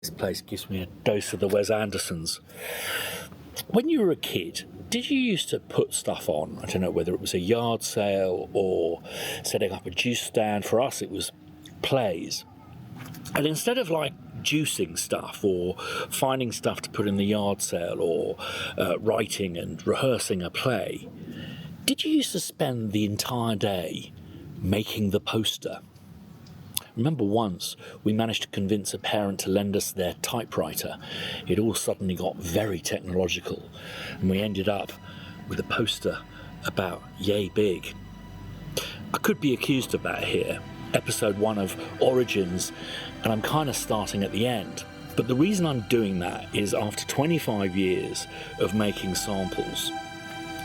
This place gives me a dose of the Wes Andersons. When you were a kid, did you used to put stuff on? I don't know whether it was a yard sale or setting up a juice stand. For us, it was plays. And instead of like juicing stuff or finding stuff to put in the yard sale or writing and rehearsing a play, did you used to spend the entire day making the poster? Remember once we managed to convince a parent to lend us their typewriter. It all suddenly got very technological and we ended up with a poster about yay big. I could be accused of that here. Episode 1 of Origins, and I'm kind of starting at the end. But the reason I'm doing that is after 25 years of making samples,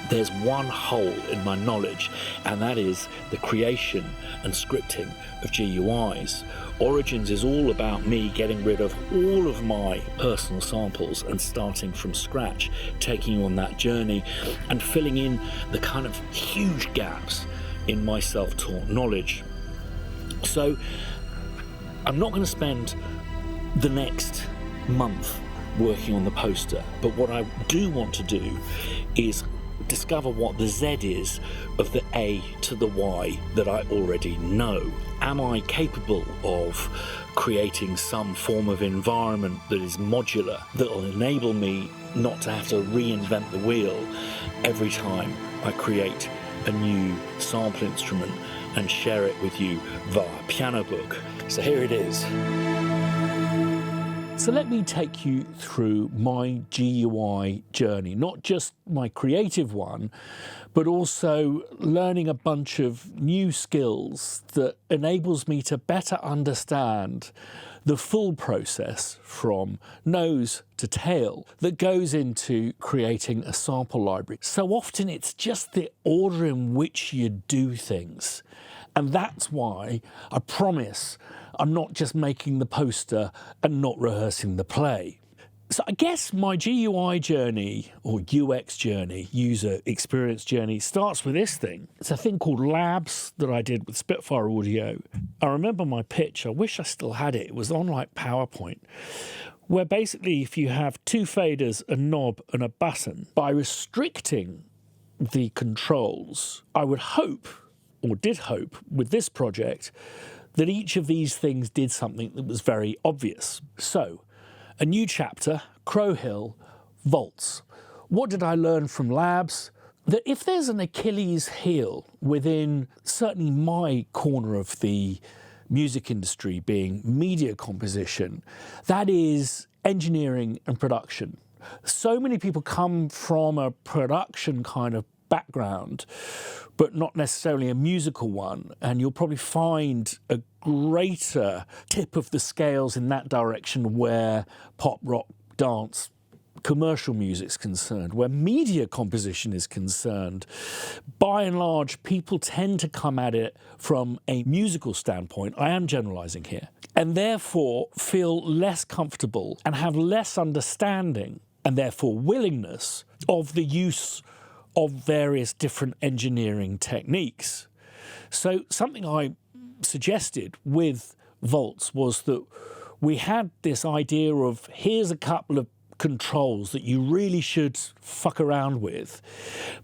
there's one hole in my knowledge, and that is the creation and scripting of GUIs. Origins is all about me getting rid of all of my personal samples and starting from scratch, taking you on that journey and filling in the kind of huge gaps in my self-taught knowledge. So I'm not going to spend the next month working on the poster, but what I do want to do is discover what the Z is of the A to the Y that I already know. Am I capable of creating some form of environment that is modular, that will enable me not to have to reinvent the wheel every time I create a new sample instrument and share it with you via piano book? So here it is. So let me take you through my GUI journey, not just my creative one, but also learning a bunch of new skills that enables me to better understand the full process from nose to tail that goes into creating a sample library. So often it's just the order in which you do things. And that's why I promise I'm not just making the poster and not rehearsing the play. So I guess my GUI journey, or UX journey, user experience journey, starts with this thing. It's a thing called Labs that I did with Spitfire Audio. I remember my pitch, I wish I still had it. It was on like PowerPoint, where basically if you have two faders, a knob and a button, by restricting the controls, I would hope, or did hope with this project, that each of these things did something that was very obvious. So, a new chapter, Crow Hill, Volts. What did I learn from Labs? That if there's an Achilles heel within certainly my corner of the music industry, being media composition, that is engineering and production. So many people come from a production kind of background, but not necessarily a musical one, and you'll probably find a greater tip of the scales in that direction where pop, rock, dance, commercial music's concerned. Where media composition is concerned, by and large, people tend to come at it from a musical standpoint. I am generalizing here, and therefore feel less comfortable and have less understanding and therefore willingness of the use of various different engineering techniques. So something I suggested with Volts was that we had this idea of here's a couple of controls that you really should fuck around with,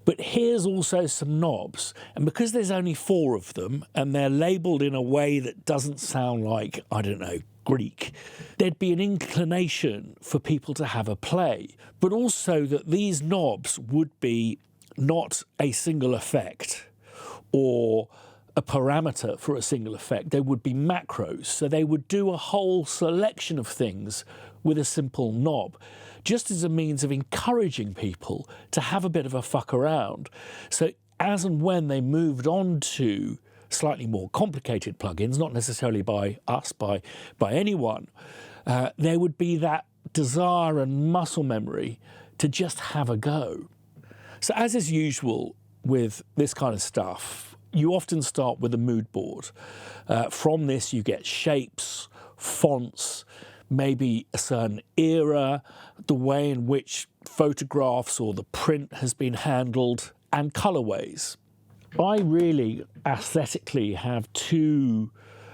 but here's also some knobs, and because there's only 4 of them and they're labelled in a way that doesn't sound like, I don't know, Greek, there'd be an inclination for people to have a play, but also that these knobs would be not a single effect or a parameter for a single effect. They would be macros, so they would do a whole selection of things with a simple knob, just as a means of encouraging people to have a bit of a fuck around. So as and when they moved on to slightly more complicated plugins, not necessarily by us, by anyone, there would be that desire and muscle memory to just have a go. So as is usual with this kind of stuff, you often start with a mood board. From this you get shapes, fonts, maybe a certain era, the way in which photographs or the print has been handled, and colorways. I really aesthetically have 2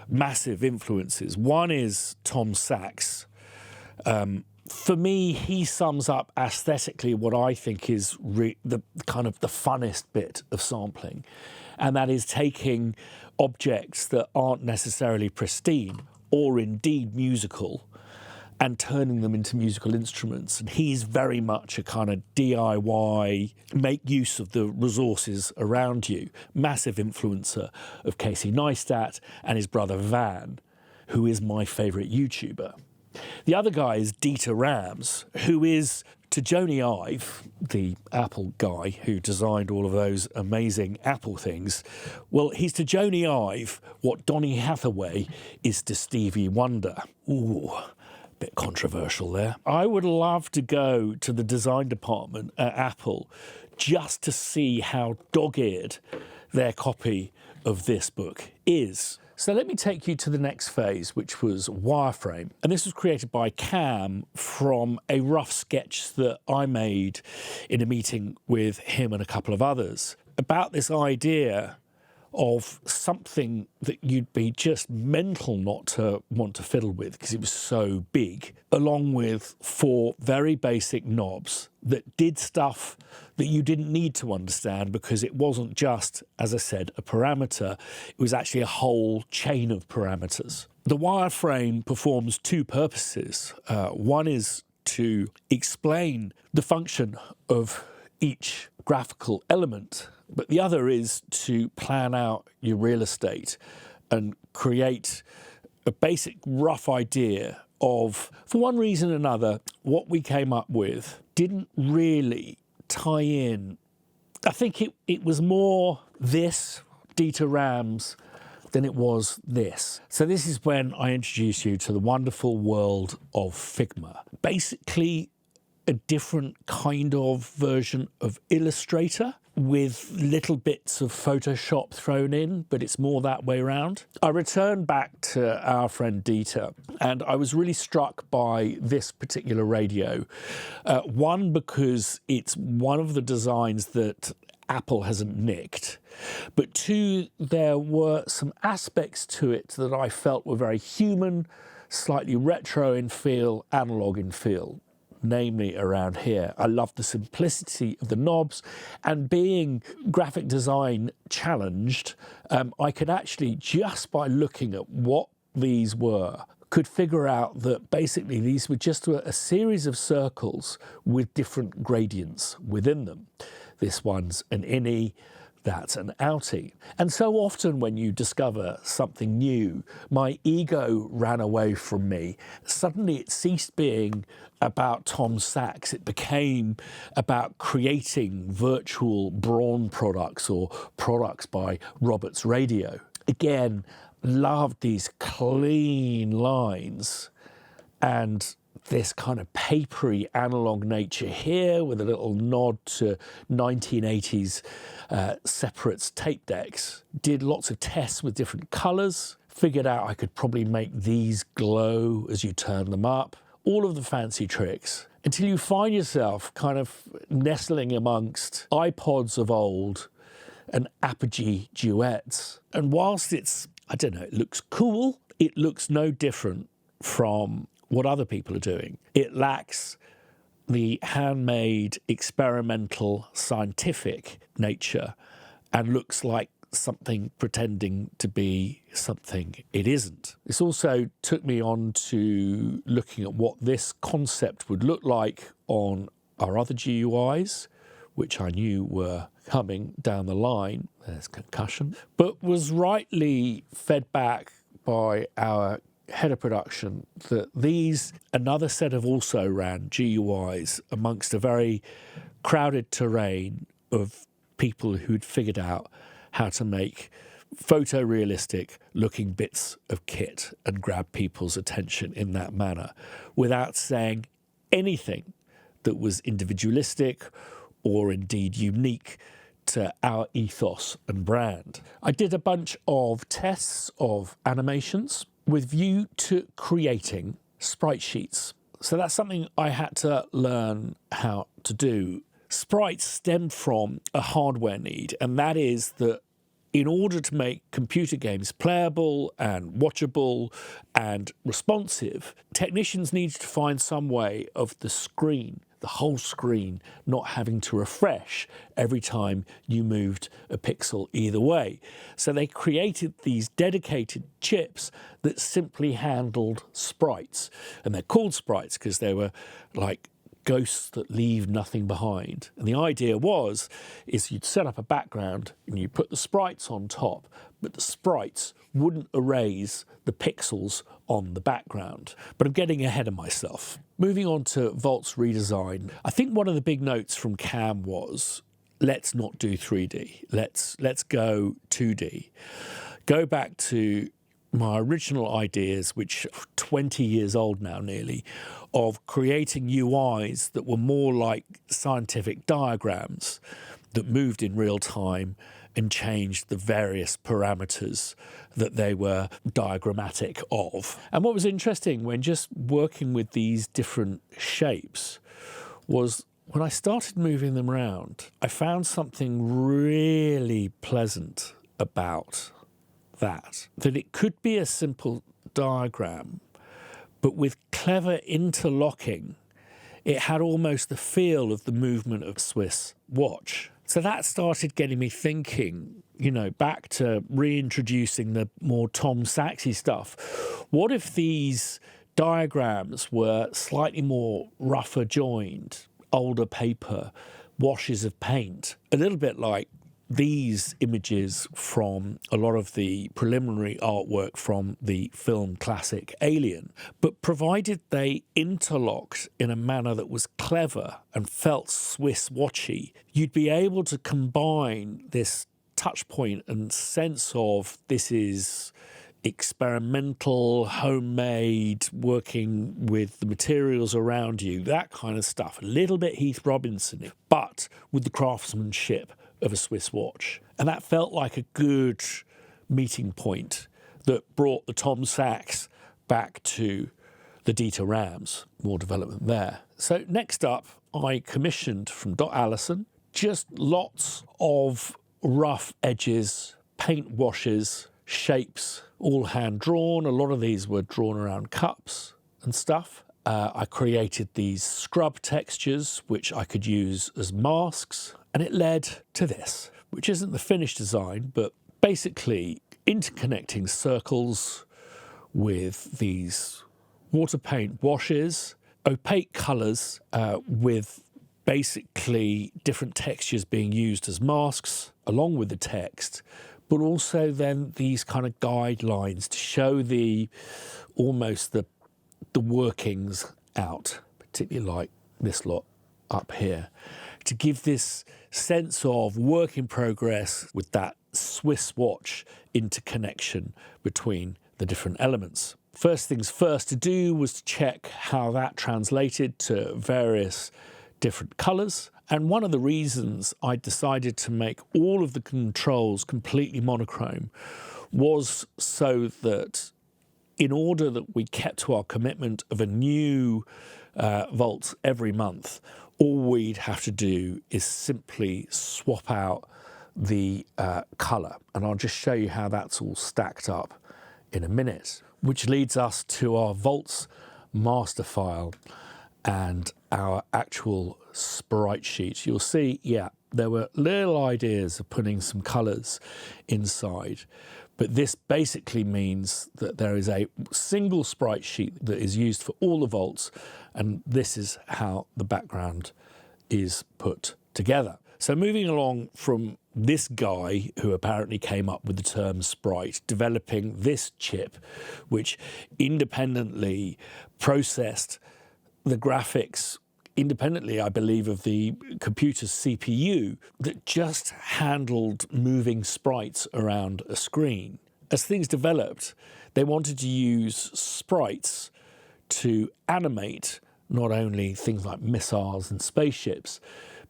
massive influences. One is Tom Sachs, For me, he sums up aesthetically what I think is the kind of the funnest bit of sampling, and that is taking objects that aren't necessarily pristine or indeed musical and turning them into musical instruments. And he's very much a kind of DIY, make use of the resources around you, massive influencer of Casey Neistat and his brother Van, who is my favourite YouTuber. The other guy is Dieter Rams, who is to Joni Ive, the Apple guy who designed all of those amazing Apple things. Well, he's to Joni Ive what Donny Hathaway is to Stevie Wonder. Ooh, bit controversial there. I would love to go to the design department at Apple just to see how dog-eared their copy of this book is. So let me take you to the next phase, which was Wireframe. And this was created by Cam from a rough sketch that I made in a meeting with him and a couple of others about this idea of something that you'd be just mental not to want to fiddle with because it was so big, along with 4 very basic knobs that did stuff that you didn't need to understand because it wasn't just, as I said, a parameter. It was actually a whole chain of parameters. The wireframe performs 2 purposes. One is to explain the function of each graphical element, but the other is to plan out your real estate and create a basic rough idea of, for one reason or another, what we came up with didn't really tie in. I think it was more this, Dieter Rams, than it was this. So this is when I introduce you to the wonderful world of Figma. Basically, a different kind of version of Illustrator with little bits of Photoshop thrown in, but it's more that way around. I returned back to our friend Dieter, and I was really struck by this particular radio. One, because it's one of the designs that Apple hasn't nicked, but 2, there were some aspects to it that I felt were very human, slightly retro in feel, analog in feel. Namely around here. I love the simplicity of the knobs, and being graphic design challenged, I could actually, just by looking at what these were, could figure out that basically these were just a series of circles with different gradients within them. This one's an innie, that's an outie. And so often when you discover something new, my ego ran away from me. Suddenly it ceased being about Tom Sachs. It became about creating virtual Braun products or products by Roberts Radio. Again, loved these clean lines and this kind of papery analog nature here with a little nod to 1980s separates tape decks. Did lots of tests with different colours, figured out I could probably make these glow as you turn them up. All of the fancy tricks until you find yourself kind of nestling amongst iPods of old and Apogee duets. And whilst it's, I don't know, it looks cool, it looks no different from what other people are doing. It lacks the handmade, experimental, scientific nature and looks like something pretending to be something it isn't. This also took me on to looking at what this concept would look like on our other GUIs, which I knew were coming down the line. There's concussion. But was rightly fed back by our head of production that these, another set of also ran GUIs amongst a very crowded terrain of people who'd figured out how to make photorealistic looking bits of kit and grab people's attention in that manner without saying anything that was individualistic or indeed unique to our ethos and brand. I did a bunch of tests of animations with view to creating sprite sheets. So that's something I had to learn how to do. Sprites stem from a hardware need, and that is that in order to make computer games playable and watchable and responsive, technicians needed to find some way of the screen, the whole screen, not having to refresh every time you moved a pixel either way. So they created these dedicated chips that simply handled sprites. And they're called sprites because they were like ghosts that leave nothing behind. And the idea is you'd set up a background and you put the sprites on top, but the sprites wouldn't erase the pixels on the background. But I'm getting ahead of myself. Moving on to Vault's redesign, I think one of the big notes from Cam was, let's not do 3D. Let's go 2D. Go back to my original ideas, which are 20 years old now nearly, of creating UIs that were more like scientific diagrams that moved in real time and changed the various parameters that they were diagrammatic of. And what was interesting when just working with these different shapes was when I started moving them around, I found something really pleasant about that it could be a simple diagram, but with clever interlocking, it had almost the feel of the movement of a Swiss watch. So that started getting me thinking, back to reintroducing the more Tom Saxy stuff. What if these diagrams were slightly more rougher joined, older paper, washes of paint, a little bit like these images from a lot of the preliminary artwork from the film classic Alien, but provided they interlocked in a manner that was clever and felt Swiss watchy, you'd be able to combine this touch point and sense of this is experimental, homemade, working with the materials around you, that kind of stuff. A little bit Heath Robinson, but with the craftsmanship of a Swiss watch. And that felt like a good meeting point that brought the Tom Sachs back to the Dieter Rams, more development there. So next up, I commissioned from Dot Allison just lots of rough edges, paint washes, shapes, all hand-drawn. A lot of these were drawn around cups and stuff. I created these scrub textures, which I could use as masks, and it led to this, which isn't the finished design, but basically interconnecting circles with these water paint washes, opaque colours with basically different textures being used as masks, along with the text, but also then these kind of guidelines to show almost the workings out, particularly like this lot up here, to give this sense of work in progress with that Swiss watch interconnection between the different elements. First things first to do was to check how that translated to various different colours. And one of the reasons I decided to make all of the controls completely monochrome was so that in order that we kept to our commitment of a new Vault every month, all we'd have to do is simply swap out the colour. And I'll just show you how that's all stacked up in a minute, which leads us to our Vault's master file and our actual sprite sheet. You'll see, there were little ideas of putting some colours inside, but this basically means that there is a single sprite sheet that is used for all the vaults, and this is how the background is put together. So moving along from this guy who apparently came up with the term sprite, developing this chip, which independently processed the graphics independently, I believe, of the computer's CPU, that just handled moving sprites around a screen. As things developed, they wanted to use sprites to animate not only things like missiles and spaceships,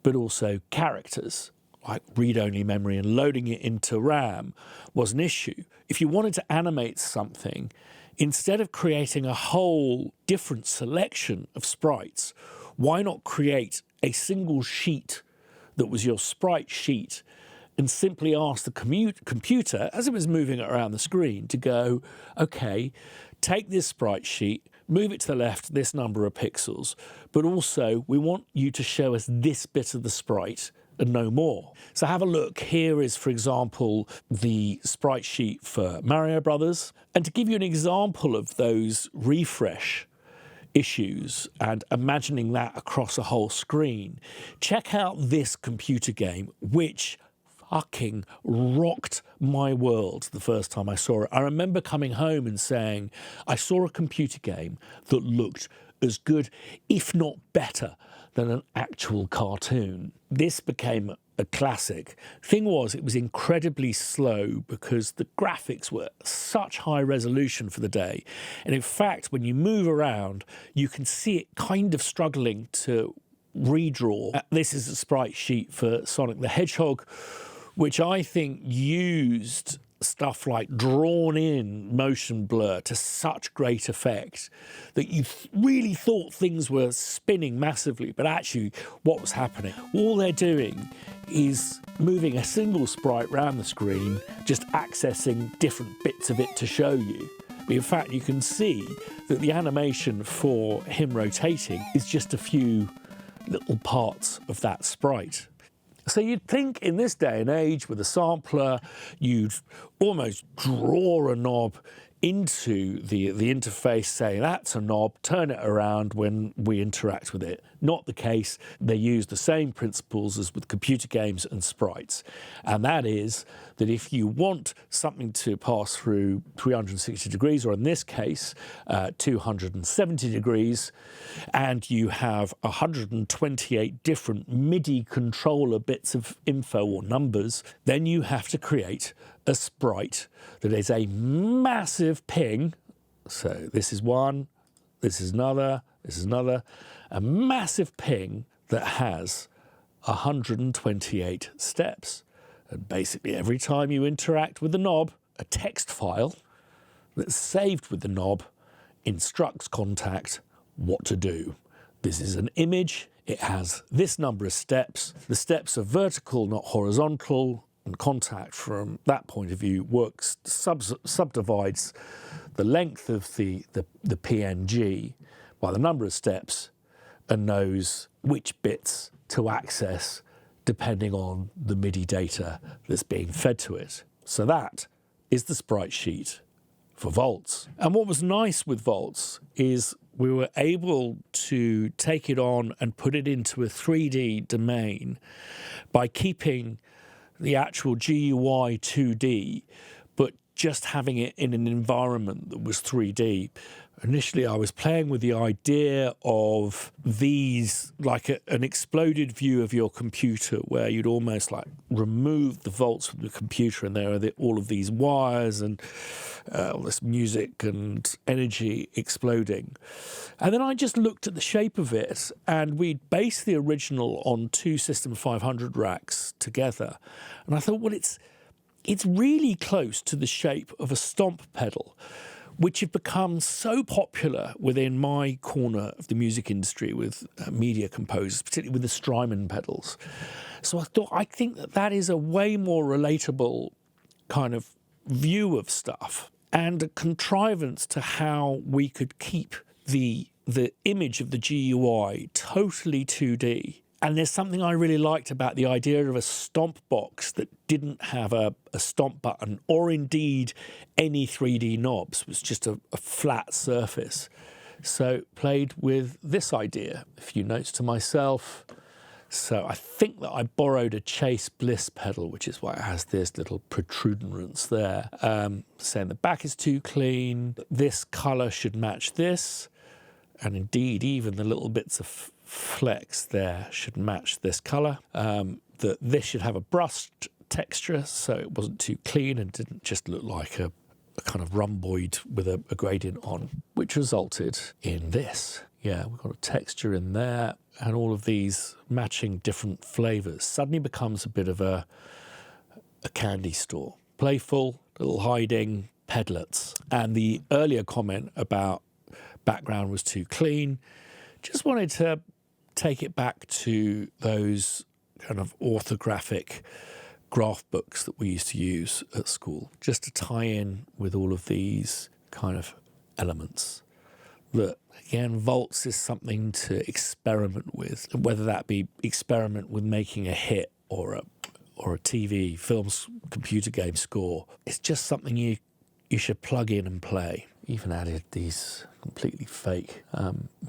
but also characters, like read-only memory, and loading it into RAM was an issue. If you wanted to animate something, instead of creating a whole different selection of sprites, why not create a single sheet that was your sprite sheet and simply ask the computer, as it was moving it around the screen, to go, okay, take this sprite sheet, move it to the left this number of pixels, but also we want you to show us this bit of the sprite and no more. So have a look. Here is, for example, the sprite sheet for Mario Brothers. And to give you an example of those refresh issues and imagining that across a whole screen, check out this computer game, which fucking rocked my world the first time I saw it. I remember coming home and saying, I saw a computer game that looked as good, if not better, than an actual cartoon. This became a classic. Thing was, it was incredibly slow because the graphics were such high resolution for the day. And in fact, when you move around, you can see it kind of struggling to redraw. This is a sprite sheet for Sonic the Hedgehog, which I think used stuff like drawn-in motion blur to such great effect that you really thought things were spinning massively, but actually what was happening, all they're doing is moving a single sprite around the screen, just accessing different bits of it to show you. But in fact, you can see that the animation for him rotating is just a few little parts of that sprite. So you'd think in this day and age with a sampler, you'd almost draw a knob into the interface, say that's a knob, turn it around when we interact with it. Not the case. They use the same principles as with computer games and sprites. And that is that if you want something to pass through 360 degrees, or in this case, 270 degrees, and you have 128 different MIDI controller bits of info or numbers, then you have to create a sprite that is a massive ping. So this is one, this is another, this is another. A massive ping that has 128 steps. And basically every time you interact with the knob, a text file that's saved with the knob instructs Contact what to do. This is an image. It has this number of steps. The steps are vertical, not horizontal. And Contact, from that point of view, subdivides the length of the PNG by the number of steps and knows which bits to access depending on the MIDI data that's being fed to it. So that is the sprite sheet for Volts. And what was nice with Volts is we were able to take it on and put it into a 3D domain by keeping the actual GUI 2D, but just having it in an environment that was 3D. Initially, I was playing with the idea of these, like an exploded view of your computer, where you'd almost like remove the volts from the computer, and there are all of these wires and all this music and energy exploding. And then I just looked at the shape of it, and we'd based the original on two System 500 racks together. And I thought, well, it's really close to the shape of a stomp pedal, which have become so popular within my corner of the music industry with media composers, particularly with the Strymon pedals. So I think that is a way more relatable kind of view of stuff, and a contrivance to how we could keep the image of the GUI totally 2D. And there's something I really liked about the idea of a stomp box that didn't have a stomp button, or indeed any 3D knobs. It was just a flat surface. So played with this idea, a few notes to myself. So I think that I borrowed a Chase Bliss pedal, which is why it has this little protuberance there. Saying the back is too clean, this colour should match this, and indeed even the little bits of flex there should match this colour. That this should have a brushed texture, so it wasn't too clean and didn't just look like a kind of rhomboid with a gradient on, which resulted in this. Yeah, we've got a texture in there, and all of these matching different flavours. Suddenly becomes a bit of a candy store. Playful, little hiding pedlets. And the earlier comment about background was too clean, just wanted to take it back to those kind of orthographic graph books that we used to use at school, just to tie in with all of these kind of elements. That, again, vaults is something to experiment with, whether that be experiment with making a hit or a TV, films, computer game score. It's just something you should plug in and play. Even added these completely fake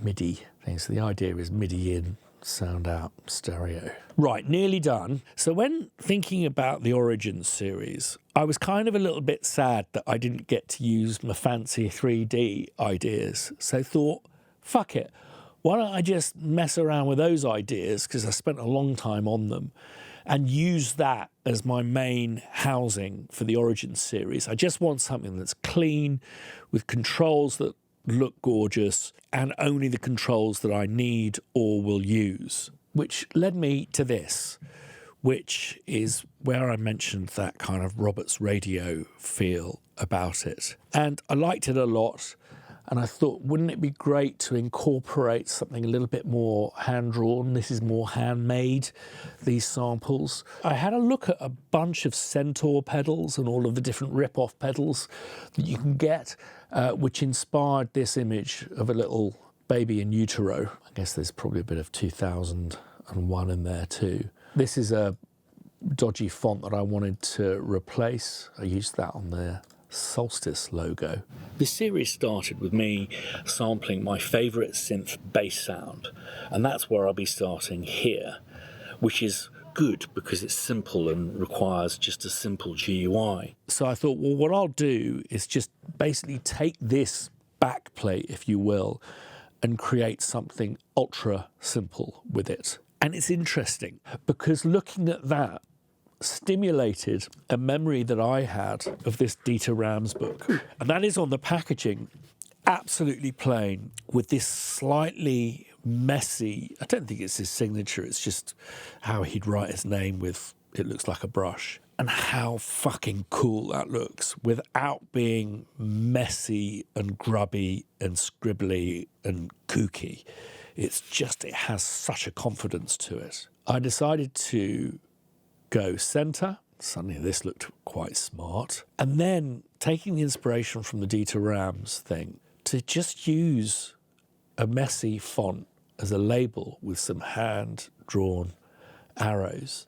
MIDI things. So the idea is MIDI in, sound out, stereo. Right, nearly done. So when thinking about the Origins series, I was kind of a little bit sad that I didn't get to use my fancy 3D ideas. So thought, fuck it. Why don't I just mess around with those ideas, because I spent a long time on them, and use that as my main housing for the Origins series. I just want something that's clean, with controls that look gorgeous, and only the controls that I need or will use. Which led me to this, which is where I mentioned that kind of Robert's Radio feel about it. And I liked it a lot. And I thought, wouldn't it be great to incorporate something a little bit more hand-drawn? This is more handmade, these samples. I had a look at a bunch of Centaur pedals and all of the different rip-off pedals that you can get, which inspired this image of a little baby in utero. I guess there's probably a bit of 2001 in there too. This is a dodgy font that I wanted to replace. I used that on there. Solstice logo. This series started with me sampling my favourite synth bass sound, and that's where I'll be starting here, which is good because it's simple and requires just a simple GUI. So I thought, well, what I'll do is just basically take this backplate, if you will, and create something ultra simple with it. And it's interesting because looking at that stimulated a memory that I had of this Dieter Rams book. And that is on the packaging, absolutely plain, with this slightly messy, I don't think it's his signature, it's just how he'd write his name with, it looks like a brush. And how fucking cool that looks without being messy and grubby and scribbly and kooky. It's just, it has such a confidence to it. I decided to go center. Suddenly this looked quite smart. And then taking the inspiration from the Dieter Rams thing to just use a messy font as a label with some hand-drawn arrows.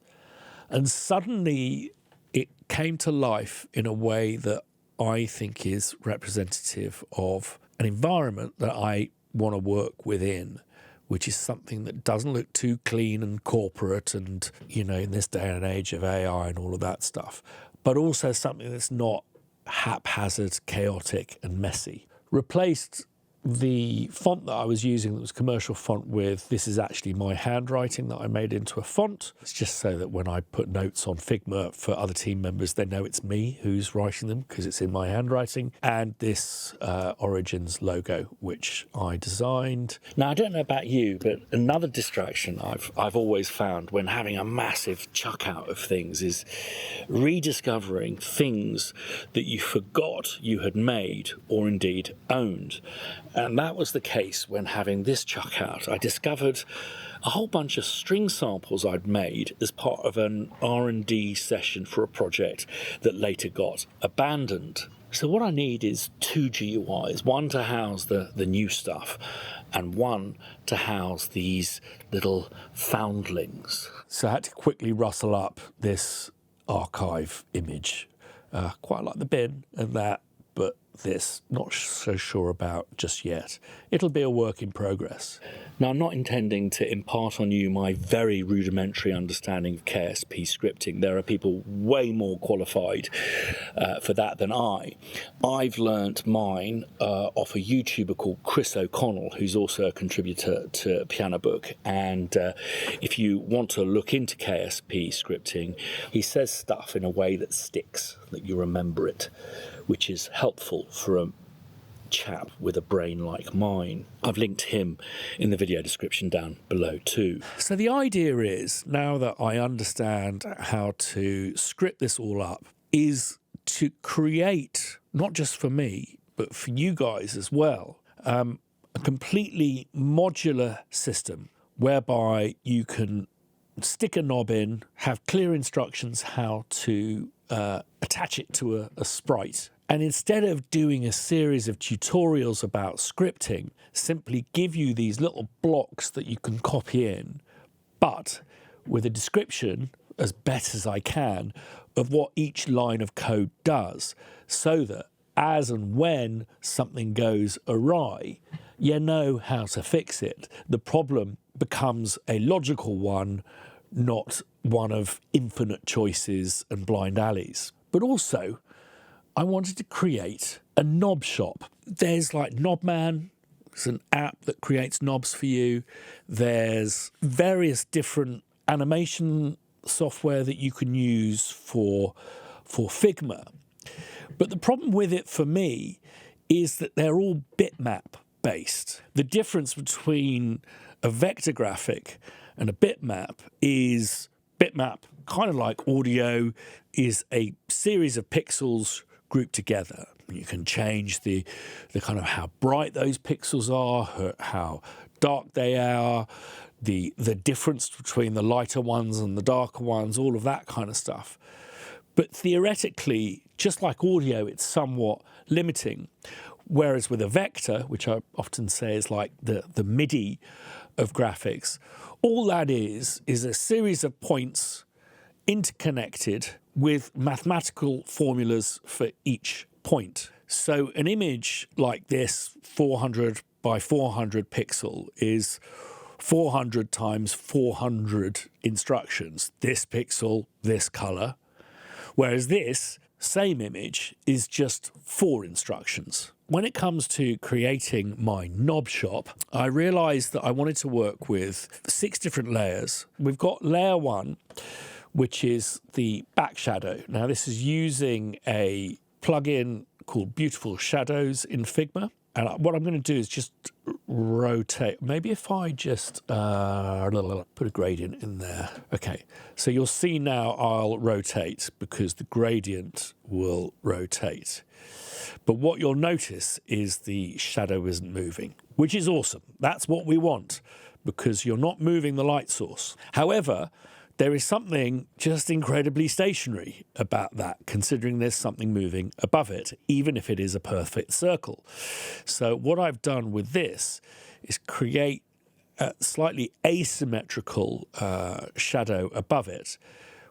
And suddenly it came to life in a way that I think is representative of an environment that I want to work within, which is something that doesn't look too clean and corporate and, you know, in this day and age of AI and all of that stuff, but also something that's not haphazard, chaotic and messy. Replaced the font that I was using, that was commercial font, with this is actually my handwriting that I made into a font. It's just so that when I put notes on Figma for other team members, they know it's me who's writing them because it's in my handwriting. And this Origins logo, which I designed. Now, I don't know about you, but another distraction I've always found when having a massive chuck out of things is rediscovering things that you forgot you had made or indeed owned. And that was the case when having this chuck out. I discovered a whole bunch of string samples I'd made as part of an R&D session for a project that later got abandoned. So what I need is two GUIs, one to house the new stuff and one to house these little foundlings. So I had to quickly rustle up this archive image. Quite like the bin and that, but this, not so sure about just yet. It'll be a work in progress. Now, I'm not intending to impart on you my very rudimentary understanding of KSP scripting. There are people way more qualified for that than I. I've learnt mine off a YouTuber called Chris O'Connell, who's also a contributor to Piano Book. And if you want to look into KSP scripting, he says stuff in a way that sticks, that you remember it, which is helpful for a chap with a brain like mine. I've linked him in the video description down below too. So the idea is, now that I understand how to script this all up, is to create, not just for me, but for you guys as well, a completely modular system whereby you can stick a knob in, have clear instructions how to attach it to a sprite. And instead of doing a series of tutorials about scripting, simply give you these little blocks that you can copy in, but with a description, as best as I can, of what each line of code does, so that as and when something goes awry, you know how to fix it. The problem becomes a logical one, not one of infinite choices and blind alleys. But also, I wanted to create a knob shop. There's like Knobman. It's an app that creates knobs for you. There's various different animation software that you can use for Figma. But the problem with it for me is that they're all bitmap based. The difference between a vector graphic and a bitmap is bitmap, kind of like audio, is a series of pixels grouped together. You can change the kind of how bright those pixels are, how dark they are, the difference between the lighter ones and the darker ones, all of that kind of stuff. But theoretically, just like audio, it's somewhat limiting. Whereas with a vector, which I often say is like the MIDI of graphics, all that is a series of points interconnected with mathematical formulas for each point. So an image like this, 400 by 400 pixel, is 400 times 400 instructions. This pixel, this color. Whereas this same image is just 4 instructions. When it comes to creating my knob shop, I realized that I wanted to work with 6 different layers. We've got layer 1, which is the back shadow. Now, this is using a plugin called Beautiful Shadows in Figma. And what I'm going to do is just rotate. Maybe if I just put a gradient in there. Okay, so you'll see now I'll rotate because the gradient will rotate. But what you'll notice is the shadow isn't moving, which is awesome. That's what we want because you're not moving the light source. However, there is something just incredibly stationary about that, considering there's something moving above it, even if it is a perfect circle. So what I've done with this is create a slightly asymmetrical shadow above it,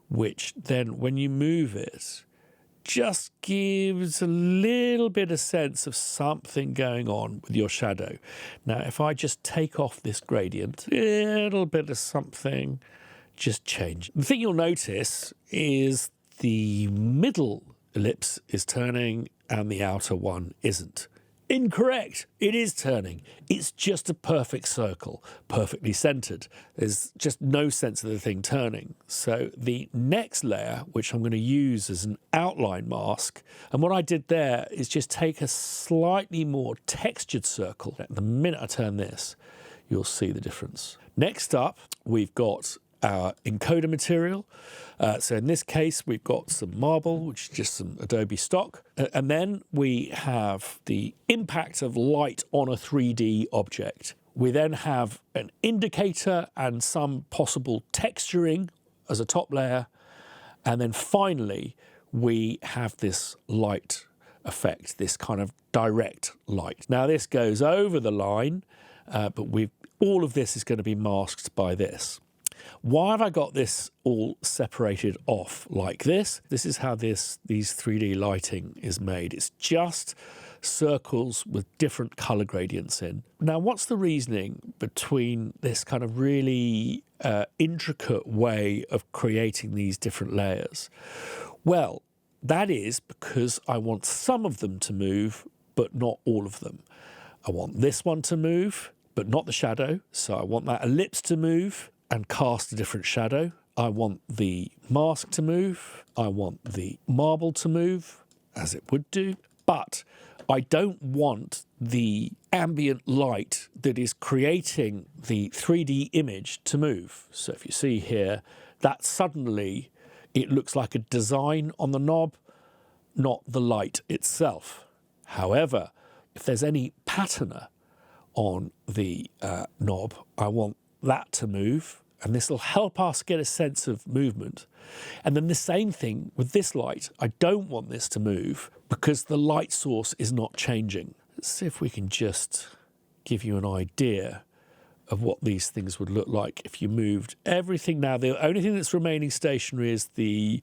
which then when you move it, just gives a little bit of sense of something going on with your shadow. Now, if I just take off this gradient, a little bit of something just change. The thing you'll notice is the middle ellipse is turning and the outer one isn't. Incorrect. It is turning. It's just a perfect circle, perfectly centered. There's just no sense of the thing turning. So the next layer, which I'm going to use as an outline mask, and what I did there is just take a slightly more textured circle. The minute I turn this, you'll see the difference. Next up, we've got our encoder material. So in this case, we've got some marble, which is just some Adobe stock. And then we have the impact of light on a 3D object. We then have an indicator and some possible texturing as a top layer. And then finally, we have this light effect, this kind of direct light. Now, this goes over the line, but all of this is going to be masked by this. Why have I got this all separated off like this? This is how these 3D lighting is made. It's just circles with different color gradients in. Now, what's the reasoning between this kind of really intricate way of creating these different layers? Well, that is because I want some of them to move, but not all of them. I want this one to move, but not the shadow. So I want that ellipse to move and cast a different shadow. I want the mask to move. I want the marble to move, as it would do. But I don't want the ambient light that is creating the 3D image to move. So if you see here, that suddenly it looks like a design on the knob, not the light itself. However, if there's any patterner on the knob, I want that to move and this will help us get a sense of movement. And then the same thing with this light. I don't want this to move because the light source is not changing. Let's see if we can just give you an idea of what these things would look like if you moved everything. Now, the only thing that's remaining stationary is the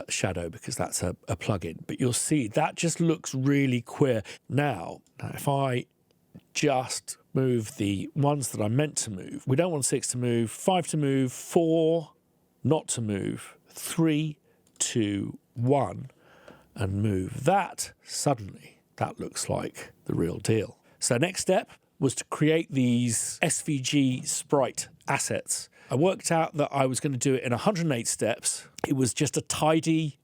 shadow, because that's a plug-in. But you'll see that just looks really queer. Now, if I just move the ones that I'm meant to move, we don't want 6 to move, 5 to move, 4 not to move, 3, 2, 1, and move that, suddenly that looks like the real deal. So next step was to create these SVG sprite assets. I worked out that I was going to do it in 108 steps. It was just a tidy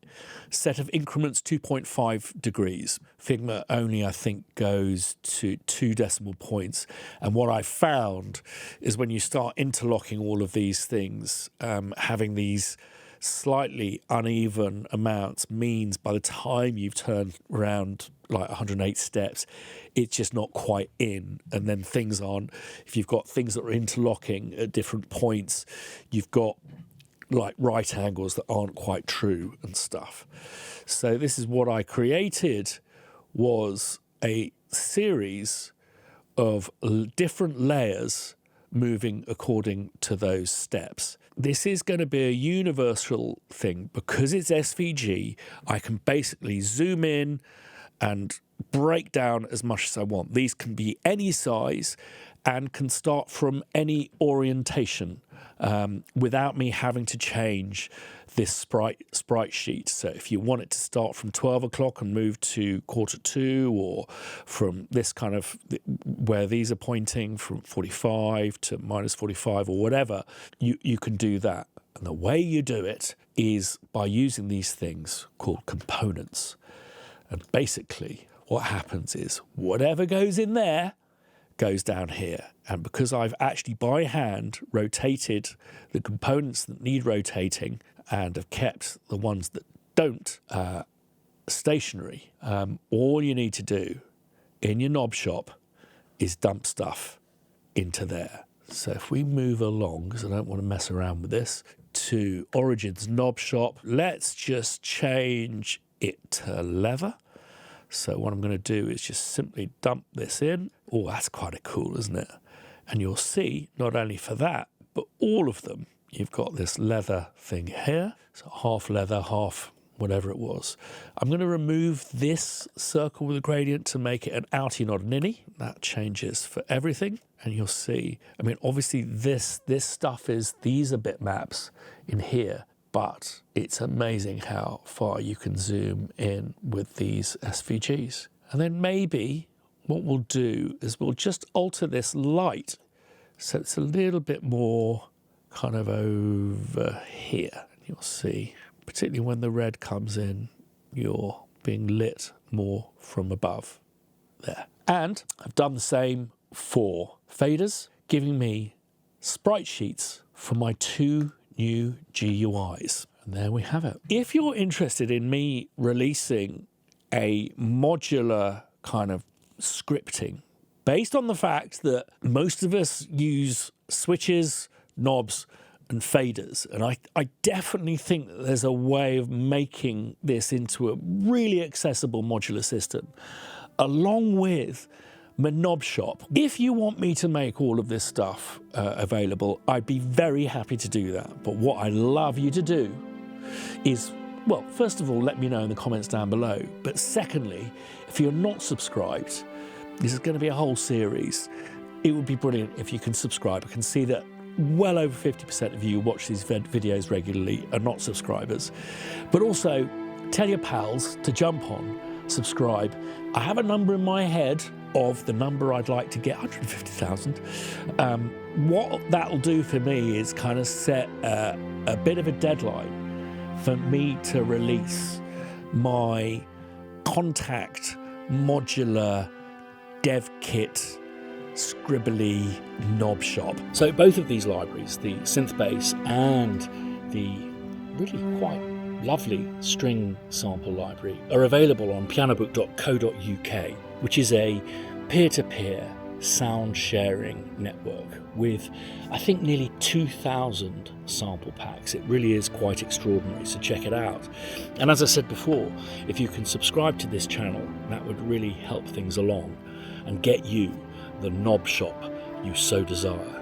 set of increments, 2.5 degrees. Figma only, I think, goes to 2 decimal points. And what I found is when you start interlocking all of these things, having these slightly uneven amounts means by the time you've turned around like 108 steps, it's just not quite in. And then things aren't, if you've got things that are interlocking at different points, you've got like right angles that aren't quite true and stuff. So this is what I created, was a series of different layers moving according to those steps. This is going to be a universal thing. Because it's SVG, I can basically zoom in and break down as much as I want. These can be any size and can start from any orientation without me having to change this sprite sheet. So if you want it to start from 12 o'clock and move to 1:45, or from this kind of where these are pointing from 45 to -45 or whatever, you can do that. And the way you do it is by using these things called components. And basically what happens is whatever goes in there goes down here. And because I've actually by hand rotated the components that need rotating and have kept the ones that don't stationary, all you need to do in your knob shop is dump stuff into there. So if we move along, because I don't want to mess around with this, to Origins knob shop, let's just change it to leather. So what I'm going to do is just simply dump this in. Oh, that's quite cool, isn't it? And you'll see, not only for that, but all of them, you've got this leather thing here. So half leather, half whatever it was. I'm going to remove this circle with a gradient to make it an outie, not an innie. That changes for everything. And you'll see, I mean, obviously this stuff is, these are bitmaps in here. But it's amazing how far you can zoom in with these SVGs. And then maybe what we'll do is we'll just alter this light so it's a little bit more kind of over here. You'll see, particularly when the red comes in, you're being lit more from above there. And I've done the same for faders, giving me sprite sheets for my 2 new GUIs. And there we have it. If you're interested in me releasing a modular kind of scripting, based on the fact that most of us use switches, knobs, and faders, and I definitely think that there's a way of making this into a really accessible modular system, along with my knob shop. If you want me to make all of this stuff available, I'd be very happy to do that. But what I'd love you to do is, well, first of all, let me know in the comments down below. But secondly, if you're not subscribed, this is going to be a whole series. It would be brilliant if you can subscribe. I can see that well over 50% of you who watch these videos regularly are not subscribers. But also, tell your pals to jump on, subscribe. I have a number in my head of the number I'd like to get, 150,000. What that'll do for me is kind of set a bit of a deadline for me to release my Contact modular dev kit scribbly knob shop. So both of these libraries, the synth-bass and the really quite lovely string sample library, are available on pianobook.co.uk, which is a peer-to-peer sound sharing network with, I think, nearly 2,000 sample packs. It really is quite extraordinary, so check it out. And as I said before, if you can subscribe to this channel, that would really help things along and get you the knob shop you so desire.